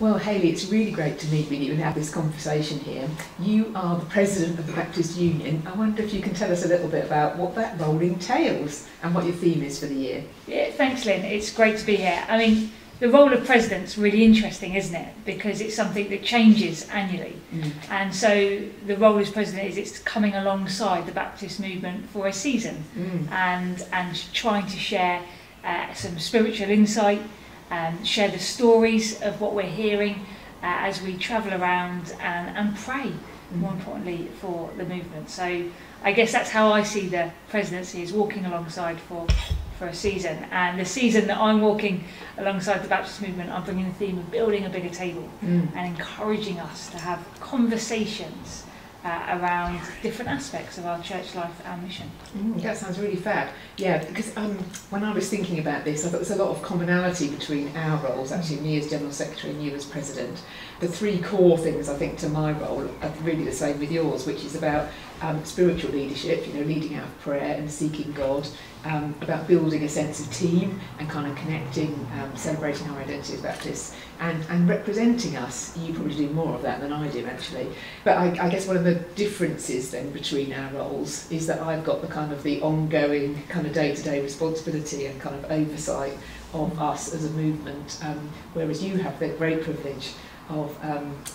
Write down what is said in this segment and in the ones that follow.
Well, Hayley, it's really great to meet with you and have this conversation here. You are the president of the Baptist Union. I wonder if you can tell us a little bit about what that role entails and what your theme is for the year. Yeah, thanks, Lynn. It's great to be here. I mean, the role of president's really interesting, isn't it? Because it's something that changes annually. And so the role as president is it's coming alongside the Baptist movement for a season and trying to share some spiritual insight, share the stories of what we're hearing as we travel around and pray, more importantly, for the movement. So I guess that's how I see the presidency, is walking alongside for a season. And the season that I'm walking alongside the Baptist movement, I'm bringing the theme of building a bigger table and encouraging us to have conversations around different aspects of our church life and mission. That sounds really fab. Yeah, because when I was thinking about this, I thought there's a lot of commonality between our roles, actually me as General Secretary and you as President. The three core things, I think, to my role are really the same with yours, which is about spiritual leadership, leading out of prayer and seeking God, about building a sense of team and kind of connecting, celebrating our identity as Baptists, and representing us. You probably do more of that than I do, actually. But I guess one of the differences then between our roles is that I've got the ongoing kind of day-to-day responsibility and kind of oversight of us as a movement, whereas you have the great privilege of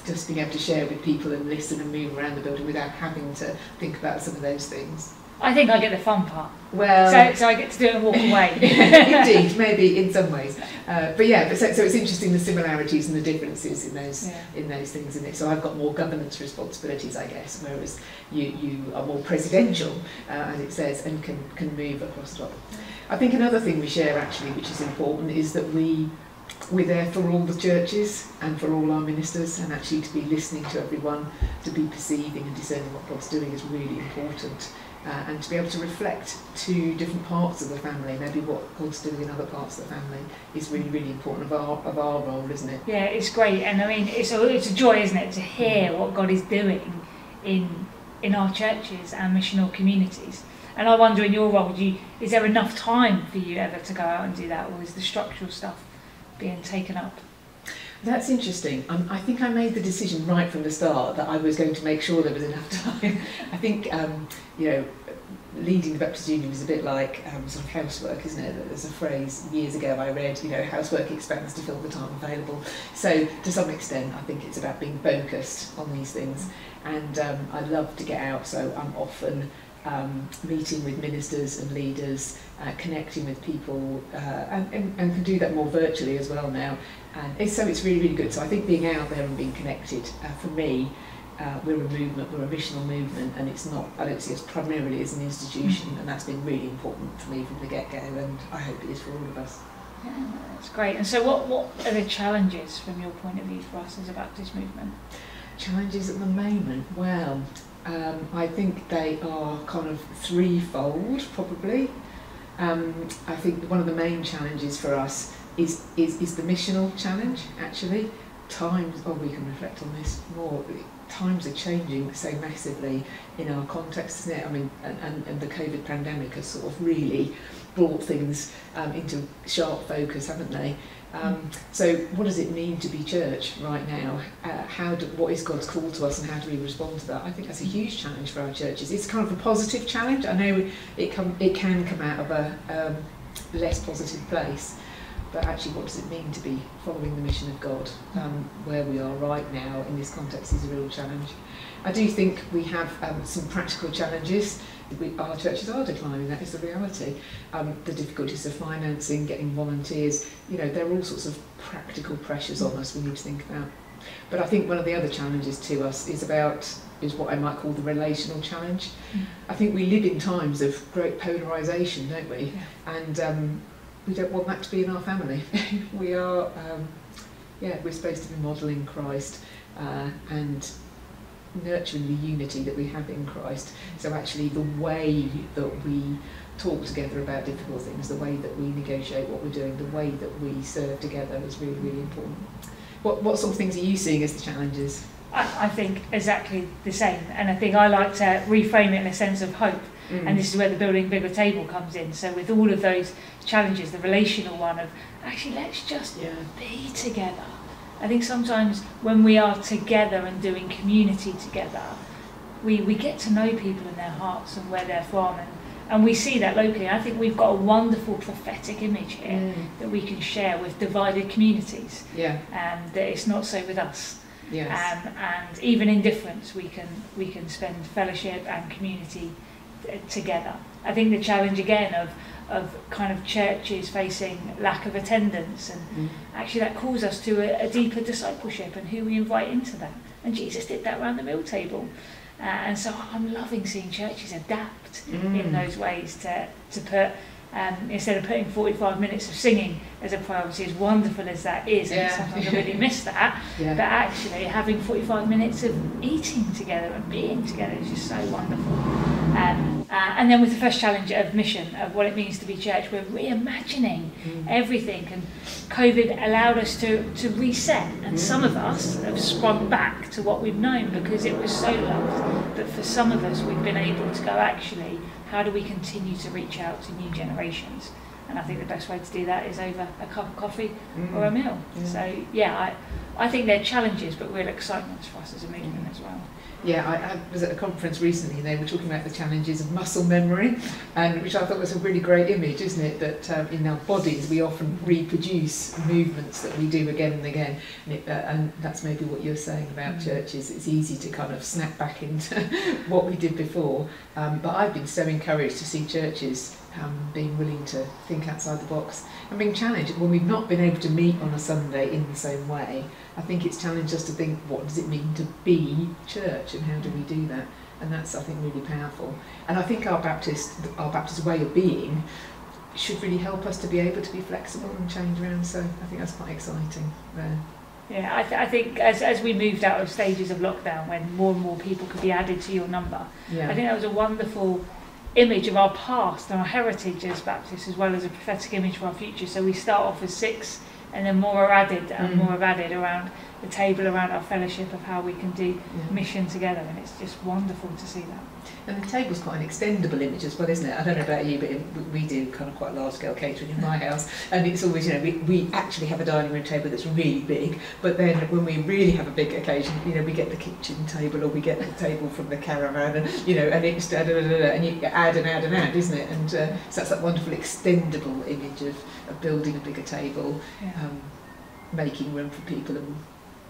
just being able to share with people and listen and move around the building without having to think about some of those things. I think I get the fun part. Well, so I get to do it and walk away. Indeed, maybe in some ways. So it's interesting the similarities and the differences in those things in it. So I've got more governance responsibilities, I guess, whereas you are more presidential, as it says, and can move across the top. I think another thing we share actually, which is important, is that we're there for all the churches and for all our ministers, and actually to be listening to everyone, to be perceiving and discerning what God's doing is really important. And to be able to reflect to different parts of the family, maybe what God's doing in other parts of the family, is really, really important of our role, isn't it? Yeah, it's great, and I mean it's a joy, isn't it, to hear what God is doing in our churches and missional communities. And I wonder, in your role, is there enough time for you ever to go out and do that, or is the structural stuff being taken up? That's interesting. I think I made the decision right from the start that I was going to make sure there was enough time. I think, leading the Baptist Union is a bit like sort of housework, isn't it? There's a phrase years ago I read, housework expands to fill the time available. So to some extent, I think it's about being focused on these things. And I love to get out, so I'm often meeting with ministers and leaders, connecting with people, and can do that more virtually as well now. And so it's really, really good. So I think being out there and being connected, for me, we're a movement, we're a missional movement, and I don't see us primarily as an institution, and that's been really important for me from the get-go, and I hope it is for all of us. Yeah, that's great. And so what are the challenges from your point of view for us as a Baptist movement? Challenges at the moment? Well, I think they are kind of threefold, probably. I think one of the main challenges for us is the missional challenge, actually. We can reflect on this more. Times are changing so massively in our context, isn't it? I mean, and the COVID pandemic has sort of really brought things into sharp focus, haven't they? So what does it mean to be church right now? What is God's call to us, and how do we respond to that? I think that's a huge challenge for our churches. It's kind of a positive challenge. I know it can come out of a less positive place, but actually what does it mean to be following the mission of God? Where we are right now in this context is a real challenge. I do think we have some practical challenges. Our churches are declining, that is the reality. The difficulties of financing, getting volunteers, there are all sorts of practical pressures on us we need to think about. But I think one of the other challenges to us is what I might call the relational challenge. I think we live in times of great polarisation, don't we? Yeah. And we don't want that to be in our family. We are, we're supposed to be modelling Christ and nurturing the unity that we have in Christ. So actually the way that we talk together about difficult things, the way that we negotiate what we're doing, the way that we serve together is really, really important. What sort of things are you seeing as the challenges? I think exactly the same, and I think I like to reframe it in a sense of hope. And this is where the building bigger table comes in. So with all of those challenges, the relational one of actually let's just be together I think sometimes when we are together and doing community together, we get to know people in their hearts and where they're from, and we see that locally. I think we've got a wonderful prophetic image here that we can share with divided communities. And that it's not so with us. And even in difference, we can spend fellowship and community together. I think the challenge again of kind of churches facing lack of attendance, and actually that calls us to a deeper discipleship and who we invite into that. And Jesus did that around the meal table. And so I'm loving seeing churches adapt in those ways to put, instead of putting 45 minutes of singing as a priority, as wonderful as that is, and sometimes I really miss that, but actually having 45 minutes of eating together and being together is just so wonderful. And then with the first challenge of mission, of what it means to be church, we're reimagining everything, and COVID allowed us to reset, and some of us have sprung back to what we've known because it was so loved, but for some of us we've been able to go, actually, how do we continue to reach out to new generations? And I think the best way to do that is over a cup of coffee or a meal. So I think they're challenges, but real excitements for us as a movement as well. I was at a conference recently and they were talking about the challenges of muscle memory, and which I thought was a really great image, isn't it? That in our bodies we often reproduce movements that we do again and again, and that's maybe what you're saying about churches. It's easy to kind of snap back into what we did before, but I've been so encouraged to see churches being willing to think outside the box and being challenged when we've not been able to meet on a Sunday in the same way. I think it's challenged us to think, what does it mean to be church, and how do we do that? And that's, I think, really powerful. And I think our Baptist way of being should really help us to be able to be flexible and change around. So I think that's quite exciting there. Yeah, I think as we moved out of stages of lockdown, when more and more people could be added to your number, I think that was a wonderful image of our past and our heritage as Baptists, as well as a prophetic image for our future. So we start off as 6, and then more are added and more are added around the table, around our fellowship of how we can do mission together, and it's just wonderful to see that. And the table's quite an extendable image as well, isn't it? I don't know about you, but we do kind of quite large scale catering in my house, and it's always, we actually have a dining room table that's really big, but then when we really have a big occasion, we get the kitchen table, or we get the table from the caravan, and and it's and you add and add and add, isn't it? And so that's that wonderful extendable image of building a bigger table, making room for people and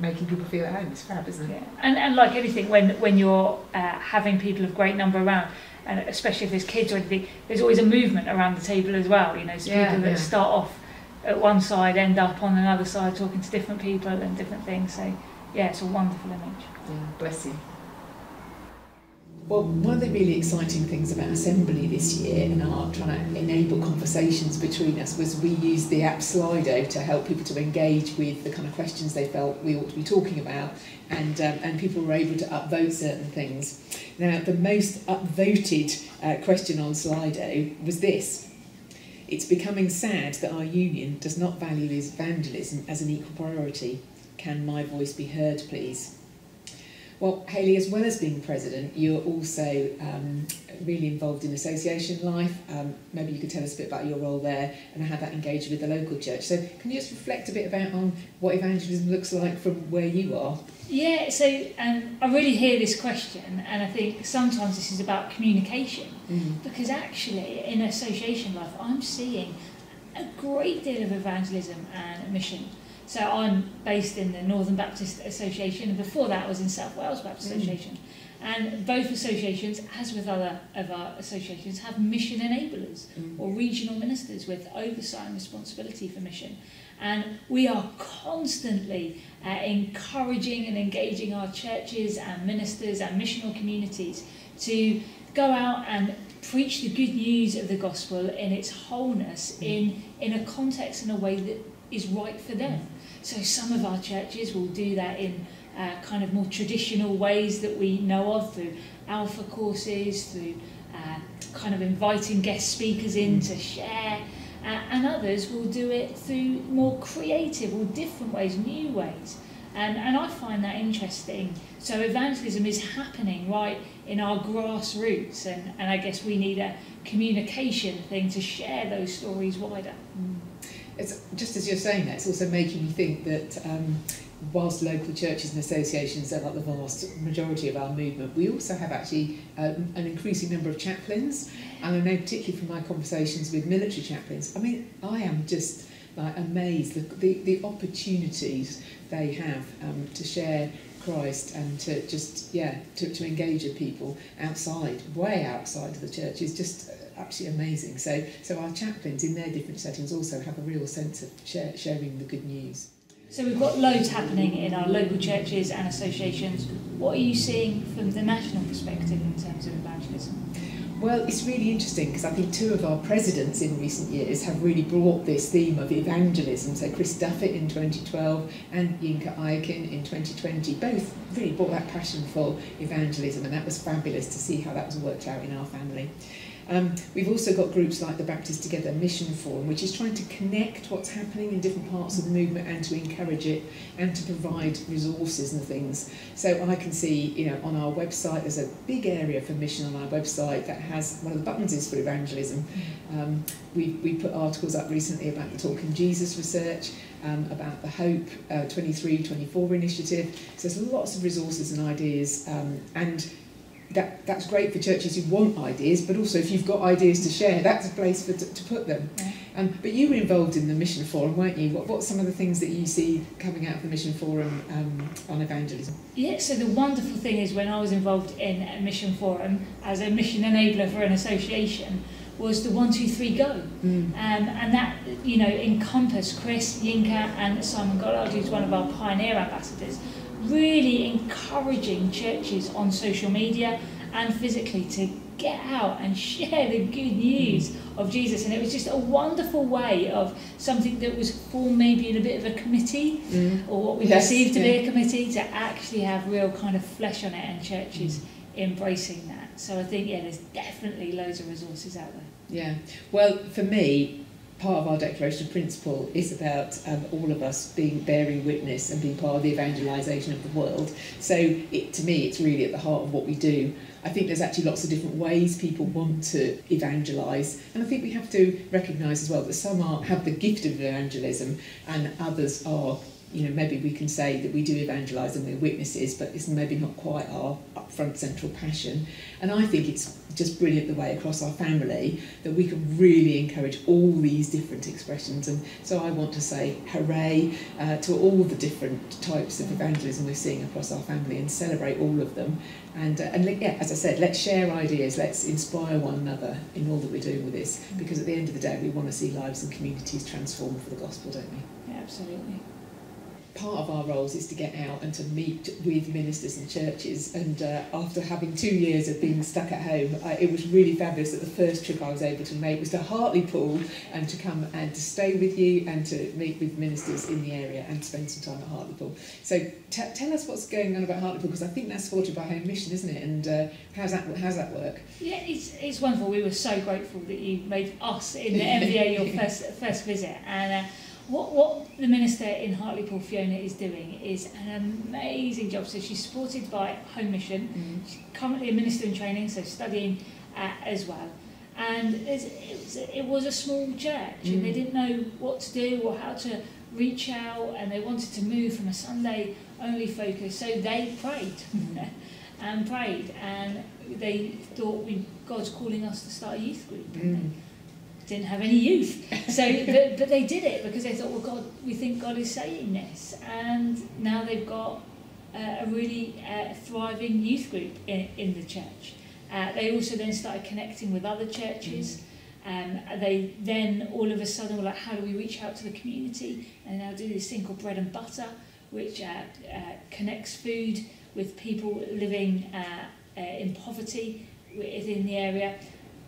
making people feel at home. It's fab, isn't it? And like anything, when you're having people of great number around, and especially if there's kids or anything, there's always a movement around the table as well. So people that start off at one side end up on another side talking to different people and different things. So it's a wonderful image. Yeah, bless you. Well, one of the really exciting things about Assembly this year and our trying to enable conversations between us was we used the app Slido to help people to engage with the kind of questions they felt we ought to be talking about, and people were able to upvote certain things. Now, the most upvoted question on Slido was this: it's becoming sad that our union does not value evangelism as an equal priority. Can my voice be heard, please? Well, Hayley, as well as being president, you're also really involved in association life. Maybe you could tell us a bit about your role there and how that engaged with the local church. So can you just reflect a bit about on what evangelism looks like from where you are? Yeah, so I really hear this question, and I think sometimes this is about communication, because actually in association life I'm seeing a great deal of evangelism and mission. So I'm based in the Northern Baptist Association, and before that I was in South Wales Baptist Association. And both associations, as with other of our associations, have mission enablers or regional ministers with oversight and responsibility for mission. And we are constantly encouraging and engaging our churches and ministers and missional communities to go out and preach the good news of the gospel in its wholeness, in a context and a way that is right for them. So some of our churches will do that in kind of more traditional ways that we know of, through alpha courses, through kind of inviting guest speakers in to share, and others will do it through more creative or different ways, new ways. And I find that interesting. So evangelism is happening right in our grassroots, and I guess we need a communication thing to share those stories wider. It's just as you're saying that, it's also making me think that whilst local churches and associations are like the vast majority of our movement, we also have actually an increasing number of chaplains. And I know particularly from my conversations with military chaplains, I mean, I am just like amazed the opportunities they have to share Christ and to just to engage with people outside, way outside of the church is just absolutely amazing. So our chaplains in their different settings also have a real sense of sharing the good news. So we've got loads happening in our local churches and associations. What are you seeing from the national perspective in terms of evangelism? Well, it's really interesting because I think two of our presidents in recent years have really brought this theme of evangelism. So Chris Duffett in 2012 and Yinka Ayakin in 2020 both really brought that passion for evangelism, and that was fabulous to see how that was worked out in our family. We've also got groups like the Baptist Together Mission Forum, which is trying to connect what's happening in different parts of the movement and to encourage it and to provide resources and things. So I can see, on our website, there's a big area for mission on our website that has, one of the buttons is for evangelism. We put articles up recently about the Talking Jesus research, about the Hope 23-24 initiative. So there's lots of resources and ideas, and that's great for churches who want ideas, but also if you've got ideas to share, that's a place to put them. Yeah. But you were involved in the Mission Forum, weren't you? What's some of the things that you see coming out of the Mission Forum on evangelism? Yeah, so the wonderful thing is when I was involved in a Mission Forum as a mission enabler for an association was the 1, 2, 3 go. And that, encompassed Chris, Yinka and Simon Goddard, who's one of our pioneer ambassadors, really encouraging churches on social media and physically to get out and share the good news of Jesus. And it was just a wonderful way of something that was formed maybe in a bit of a committee, or what we perceived to be a committee, to actually have real kind of flesh on it, and churches embracing that. So I think, there's definitely loads of resources out there. Yeah. Well, for me, part of our declaration of principle is about all of us bearing witness and being part of the evangelisation of the world. So to me, it's really at the heart of what we do. I think there's actually lots of different ways people want to evangelise, and I think we have to recognise as well that some have the gift of evangelism and others are, maybe we can say that we do evangelise and we're witnesses, but it's maybe not quite our upfront central passion. And I think it's just brilliant the way across our family that we can really encourage all these different expressions. And so I want to say hooray to all the different types of evangelism we're seeing across our family and celebrate all of them. And as I said, let's share ideas, let's inspire one another in all that we're doing with this, because at the end of the day we want to see lives and communities transformed for the gospel, don't we? Yeah, absolutely. Part of our roles is to get out and to meet with ministers and churches, and after having 2 years of being stuck at home, it was really fabulous that the first trip I was able to make was to Hartlepool and to come and to stay with you and to meet with ministers in the area and spend some time at Hartlepool. So tell us what's going on about Hartlepool, because I think that's supported by Home Mission, isn't it? And how's that work? Yeah, it's wonderful. We were so grateful that you made us in the MBA your first visit, and What the minister in Hartlepool, Fiona, is doing is an amazing job. So she's supported by Home Mission. She's currently a minister in training, so studying as well. And it was a small church, and they didn't know what to do or how to reach out, and they wanted to move from a Sunday-only focus. So they prayed and prayed, and they thought, God's calling us to start a youth group. Didn't have any youth, so but they did it because they thought, well, God, we think God is saying this, and now they've got a really thriving youth group in the church. They also then started connecting with other churches. They then all of a sudden were like, how do we reach out to the community? And now do this thing called Bread and Butter, which connects food with people living in poverty within the area.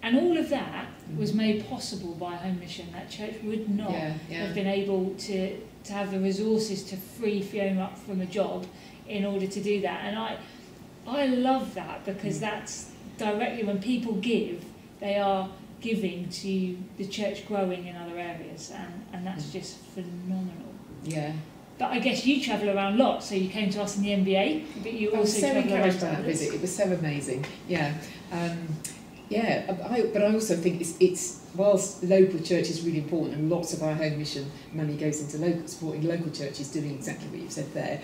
And all of that was made possible by Home Mission. That church would not have been able to have the resources to free Fiona up from a job in order to do that. And I love that, because that's directly when people give, they are giving to the church growing in other areas, and that's just phenomenal. Yeah. But I guess you travel around a lot, so you came to us in the MBA, but you also travel around. I was so encouraged by that visit. It was so amazing. Yeah. Yeah, but I also think it's whilst local church is really important, and lots of our home mission money goes into supporting local churches doing exactly what you've said there,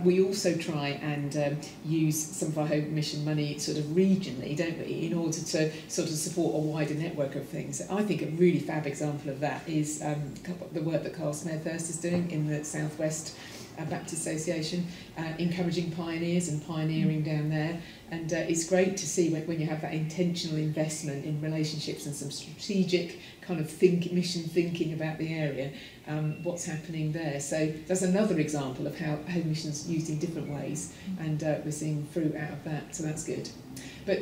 we also try and use some of our home mission money sort of regionally, don't we, in order to sort of support a wider network of things. I think a really fab example of that is the work that Carl Smedhurst is doing in the South West Baptist Association, encouraging pioneers and pioneering down there. And it's great to see when you have that intentional investment in relationships and some strategic kind of mission thinking about the area, what's happening there. So that's another example of how home mission's used in different ways, and we're seeing fruit out of that, so that's good. But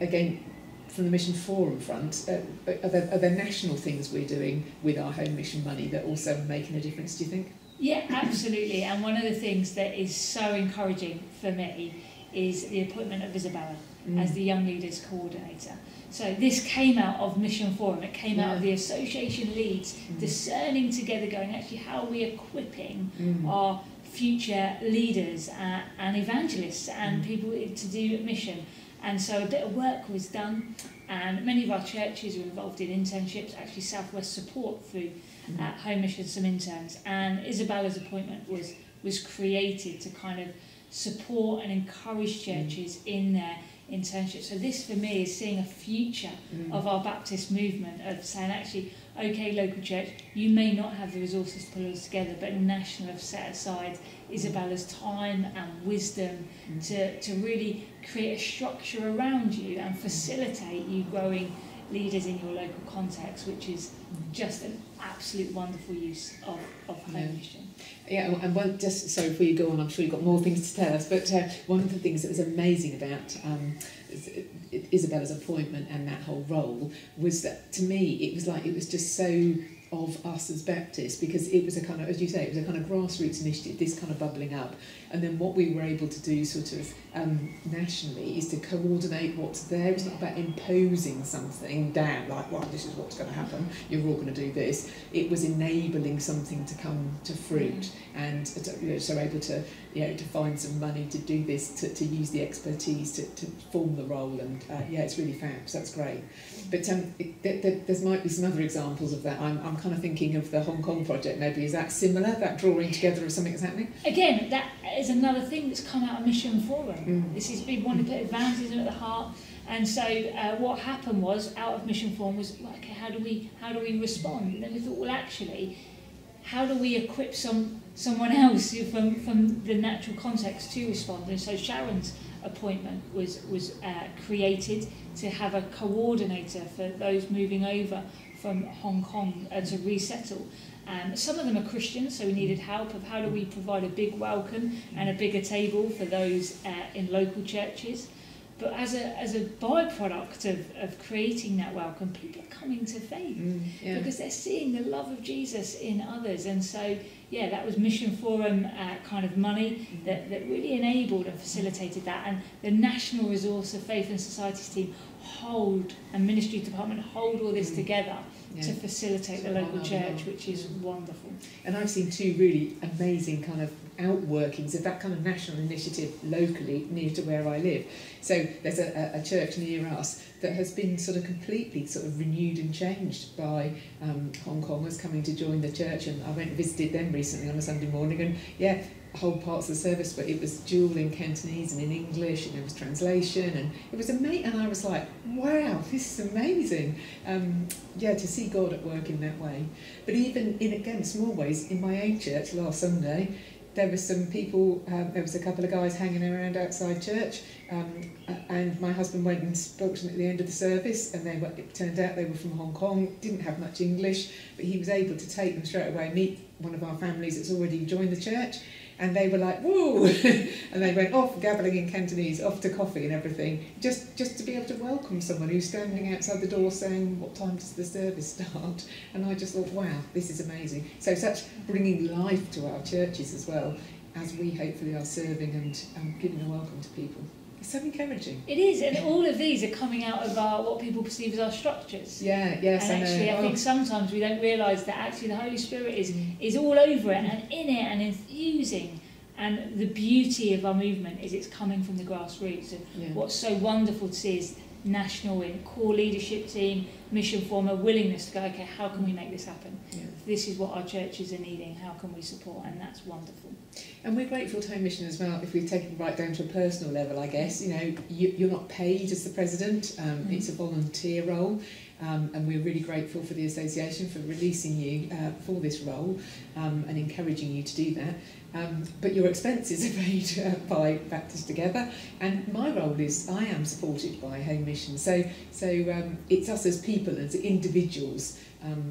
again, from the Mission Forum front, are there national things we're doing with our home mission money that also are making a difference, do you think? Yeah, absolutely. And one of the things that is so encouraging for me is the appointment of Isabella as the Young Leaders Coordinator. So this came out of Mission Forum, it came out of the association leads, discerning together, going, actually, how are we equipping our future leaders and evangelists and people to do mission. And so a bit of work was done, and many of our churches were involved in internships, actually Southwest Support through Home Mission, some interns, and Isabella's appointment was created to kind of support and encourage churches in their internship. So this for me is seeing a future of our Baptist movement, of saying actually, okay, local church, you may not have the resources to pull us together, but National have set aside Isabella's time and wisdom to really create a structure around you and facilitate you growing leaders in your local context, which is just an absolute wonderful use of home mission. Yeah, and well, just so before you go on, I'm sure you've got more things to tell us, but one of the things that was amazing about Isabella's appointment and that whole role was that, to me, it was just so of us as Baptists, because it was a kind of, as you say, it was a kind of grassroots initiative, this kind of bubbling up, and then what we were able to do sort of nationally is to coordinate what's there. It's not about imposing something down, like, well, this is what's going to happen, you're all going to do this. It was enabling something to come to fruit, and so able to to find some money to do this, to use the expertise to form the role, and it's really fab, so that's great. But there might be some other examples of that. I'm kind of thinking of the Hong Kong project, maybe. Is that similar, that drawing together of something that's happening? Again, that is another thing that's come out of Mission Forum. This is we want to put evangelism at the heart, and so what happened was, out of Mission Forum was, okay, how do we respond? And then we thought, well, actually, how do we equip someone else from the natural context to respond? And so Sharon's appointment was created to have a coordinator for those moving over from Hong Kong to resettle. Some of them are Christians, so we needed help of how do we provide a big welcome and a bigger table for those in local churches. But as a byproduct of creating that welcome, people are coming to faith because they're seeing the love of Jesus in others. And so, that was Mission Forum kind of money that really enabled and facilitated that. And the National Resource of Faith and Societies team and Ministry Department hold all this together to facilitate the local church, which is wonderful. And I've seen two really amazing kind of outworkings of that kind of national initiative locally near to where I live. So there's a church near us that has been sort of completely sort of renewed and changed by Hong Kongers coming to join the church, and I went and visited them recently on a Sunday morning, and whole parts of the service, but it was dual in Cantonese and in English, and there was translation, and it was amazing. And I was like, wow, this is amazing. To see God at work in that way. But even in, again, small ways, in my own church last Sunday, there were some people, there was a couple of guys hanging around outside church, and my husband went and spoke to them at the end of the service, and it turned out they were from Hong Kong, didn't have much English, but he was able to take them straight away, meet one of our families that's already joined the church, and they were like, whoa, and they went off gabbling in Cantonese, off to coffee and everything, just to be able to welcome someone who's standing outside the door saying, what time does the service start? And I just thought, wow, this is amazing. So such bringing life to our churches as well, as we hopefully are serving and giving a welcome to people. It's so encouraging. It is, and all of these are coming out of what people perceive as our structures. And actually, I think sometimes we don't realise that actually the Holy Spirit is all over it and in it and infusing. And the beauty of our movement is it's coming from the grassroots. And what's so wonderful to see is national in core leadership team, mission form, a willingness to go, okay, how can we make this happen? Yeah. This is what our churches are needing, how can we support? And that's wonderful. And we're grateful to Home Mission as well, if we take it right down to a personal level, I guess. You know, you're not paid as the president, it's a volunteer role. And we're really grateful for the association for releasing you for this role and encouraging you to do that. But your expenses are paid by Baptist Together, and my role is I am supported by Home Mission. So it's us as people, as individuals,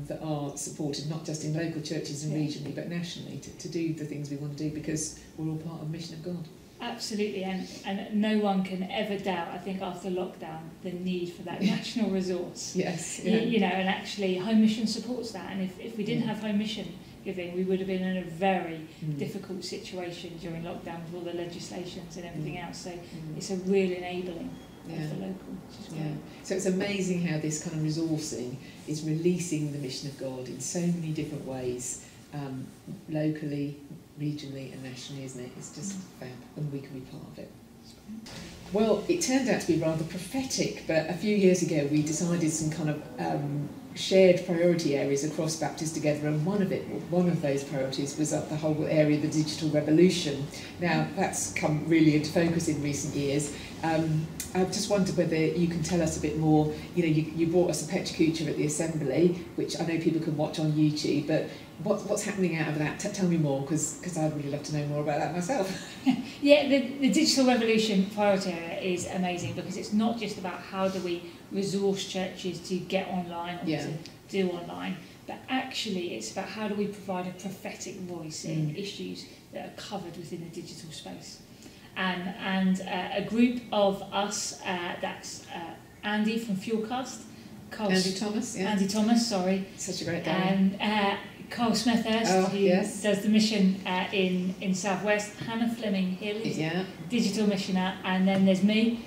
that are supported, not just in local churches and regionally, but nationally, to do the things we want to do, because we're all part of the mission of God. Absolutely, and no one can ever doubt, I think, after lockdown, the need for that national resource. Yes. Yeah. You know, and actually Home Mission supports that, and if we didn't have Home Mission giving, we would have been in a very difficult situation during lockdown with all the legislations and everything else, so it's a real enabling of the local, which is great. So it's amazing how this kind of resourcing is releasing the mission of God in so many different ways, locally, regionally and nationally, isn't it? It's just fab, and we can be part of it. Well, it turned out to be rather prophetic, but a few years ago we decided some kind of shared priority areas across Baptist Together, and one of those priorities was the whole area of the digital revolution. Now, that's come really into focus in recent years. I just wondered whether you can tell us a bit more. You know, you brought us a Petracucha at the Assembly, which I know people can watch on YouTube, but what's happening out of that? Tell me more, because I'd really love to know more about that myself. Yeah, the digital revolution priority area is amazing, because it's not just about how do we resource churches to get online or to do online, but actually it's about how do we provide a prophetic voice in issues that are covered within the digital space. And a group of us, that's Andy from Fuelcast, Andy Thomas, sorry. Such a great guy. And Carl Smethurst, who does the mission in South West, Hannah Fleming Hill, who's digital missioner, and then there's me.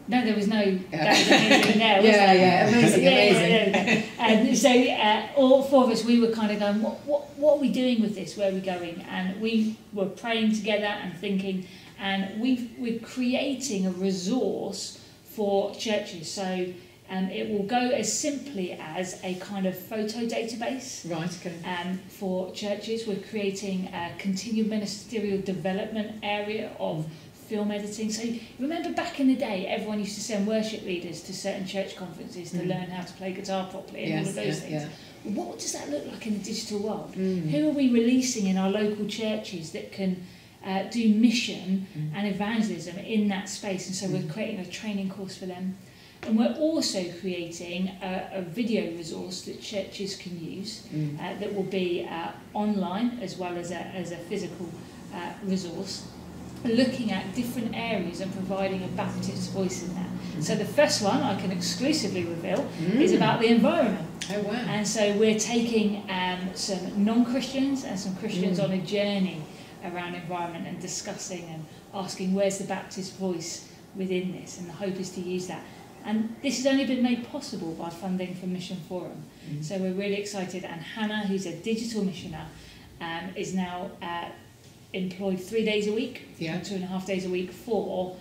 No, there was no. That was amazing there, wasn't it? Amazing. And so all four of us, we were kind of going, what are we doing with this? Where are we going? And we were praying together and thinking, and we're creating a resource for churches. So it will go as simply as a kind of photo database. Right. Okay. For churches, we're creating a continued ministerial development area of film editing. So remember back in the day, everyone used to send worship leaders to certain church conferences to learn how to play guitar properly and all of those things. Yeah. What does that look like in the digital world? Who are we releasing in our local churches that can do mission and evangelism in that space? And so we're creating a training course for them. And we're also creating a video resource that churches can use that will be online as well as a physical resource, looking at different areas and providing a Baptist voice in that. So the first one I can exclusively reveal is about the environment. Oh wow. And so we're taking some non-Christians and some Christians on a journey around environment and discussing and asking where's the Baptist voice within this, and the hope is to use that. And this has only been made possible by funding from Mission Forum. So we're really excited, and Hannah, who's a digital missioner, is now employed 3 days a week, 2.5 days a week for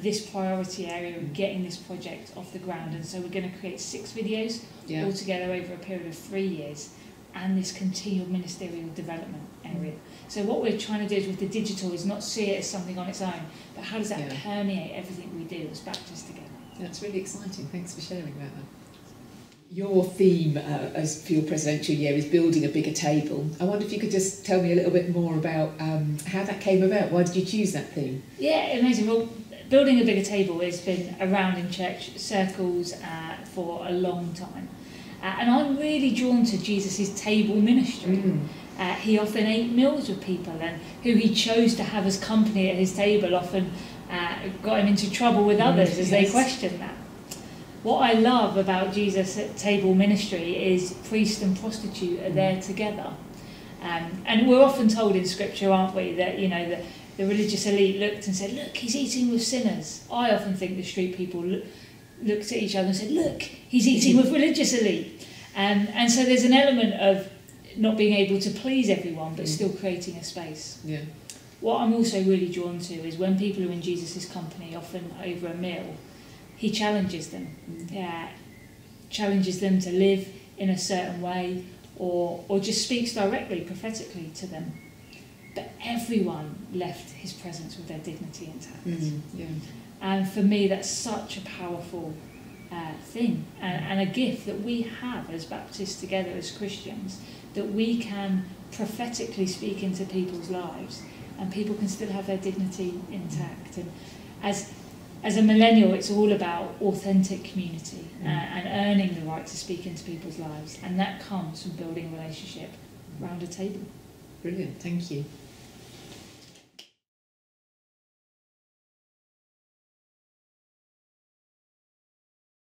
this priority area of getting this project off the ground. And so we're going to create 6 videos all together over a period of 3 years, and this continual ministerial development area. So what we're trying to do with the digital is not see it as something on its own, but how does that permeate everything we do as Baptists together? That's really exciting. Thanks for sharing about that. Your theme as for your presidential year is building a bigger table. I wonder if you could just tell me a little bit more about how that came about. Why did you choose that theme? Yeah, amazing. Well, building a bigger table has been around in church circles for a long time. And I'm really drawn to Jesus' table ministry. He often ate meals with people, and who he chose to have as company at his table often got him into trouble with others as they questioned that. What I love about Jesus at table ministry is priest and prostitute are there together. And we're often told in scripture, aren't we, that the religious elite looked and said, look, he's eating with sinners. I often think the street people looked at each other and said, look, he's eating with religious elite. And so there's an element of not being able to please everyone, but still creating a space. Yeah. What I'm also really drawn to is when people are in Jesus' company, often over a meal, he challenges them. Challenges them to live in a certain way, or just speaks directly, prophetically to them. But everyone left his presence with their dignity intact. And for me, that's such a powerful thing, and a gift that we have as Baptists together, as Christians, that we can prophetically speak into people's lives, and people can still have their dignity intact. And as a millennial, it's all about authentic community and earning the right to speak into people's lives, and that comes from building a relationship around a table. Brilliant, thank you.